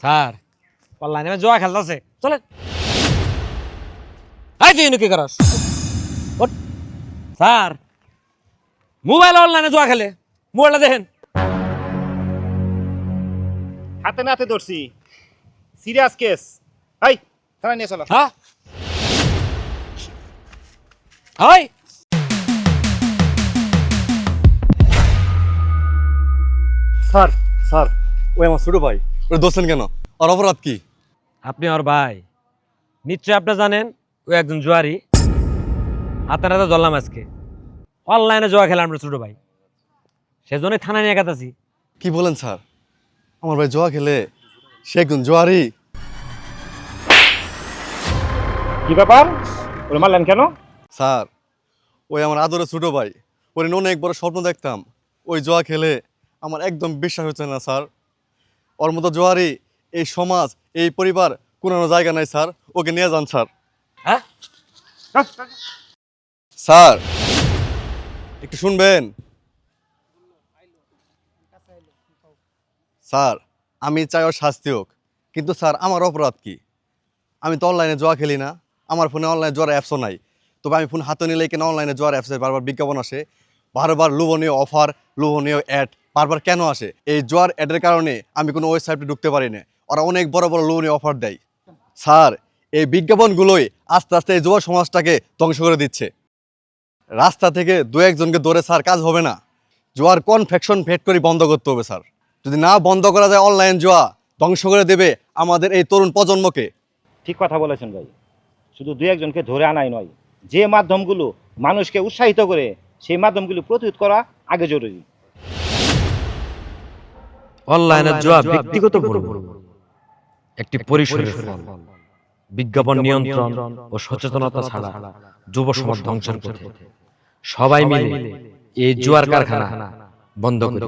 Sir অনলাইনে জুয়া খেলতেছে চলে আই তুই কি করস ওঠ। স্যার মোবাইল অনলাইনে জুয়া খেলে মোবাইলটা দেখেন হাতে নাতে ধরছি সিরিয়াস কেস এই থানা নিয়ে চলো হ্যাঁ হয় স্যার স্যার ওই আমার ছোট ভাই ওরা দোষেন কেন আর অপরাধ কি? আপনি ওর ভাই নিশ্চয় আপনি জানেন ও একজন জুয়ারি হাতে নাতে ধরলাম আজকে অনলাইনে জুয়া খেলে আমরা ছোট ভাই সেজন্যই থানায় নিয়ে গেতাছি কি বলেন স্যার? আমার ভাই জোয়া খেলে, সে একজন জোয়ারি? কি ব্যাপার ওরে মারলেন কেন? স্যার ওই আমার আদরের ছোট ভাই, ওর অনেক বড় স্বপ্ন দেখতাম, ওই জোয়া খেলে আমার একদম বিশ্বাস হচ্ছে না স্যার। ওর মতো জোয়ারি এই সমাজ এই পরিবার কোনো জায়গা নাই স্যার, ওকে নিয়ে যান স্যার। হ্যাঁ স্যার একটু শুনবেন স্যার, আমি চাই ওর শাস্তি হোক, কিন্তু স্যার আমার অপরাধ কি? আমি তো অনলাইনে জোয়া খেলি না, আমার ফোনে অনলাইনে জোয়ার অ্যাপসও নাই। তবে আমি ফোন হাতে নিলেই কেন অনলাইনে জোয়ার অ্যাপসে বারবার বিজ্ঞাপন আসে, বারবার লোভনীয় অফার লোভনীয় অ্যাড বারবার কেন আসে? এই জোয়ার অ্যাডের কারণে আমি কোনো ওয়েবসাইটে ঢুকতে পারি না। ওরা অনেক বড় বড় লোভনীয় অফার দেয়। স্যার এই বিজ্ঞাপনগুলোই আস্তে আস্তে এই যুব সমাজটাকে ধ্বংস করে দিচ্ছে। রাস্তা থেকে দু একজনকে ধরে স্যার কাজ হবে না, জোয়ার কনফেকশন ফ্যাক্টরি বন্ধ করতে হবে স্যার। যদি না বন্ধ করা যায় অনলাইন জোয়া ধ্বংস করে দেবে আমাদের এই তরুণ প্রজন্মকে। ঠিক কথা বলেছেন ভাই, শুধু দুই একজনকে ধরে আনাই নয়, যে মাধ্যমগুলো মানুষকে উৎসাহিত করে সেই মাধ্যমগুলো প্রতিরোধ করা আগে জরুরি। অনলাইনে জুয়া ব্যক্তিগত ভুল একটি পরিসরের ফল। বিজ্ঞাপন নিয়ন্ত্রণ ও সচেতনতা ছাড়া যুব সমাজ ধ্বংসের পথে। সবাই মিলে এই জুয়ার কারখানা বন্ধ করি।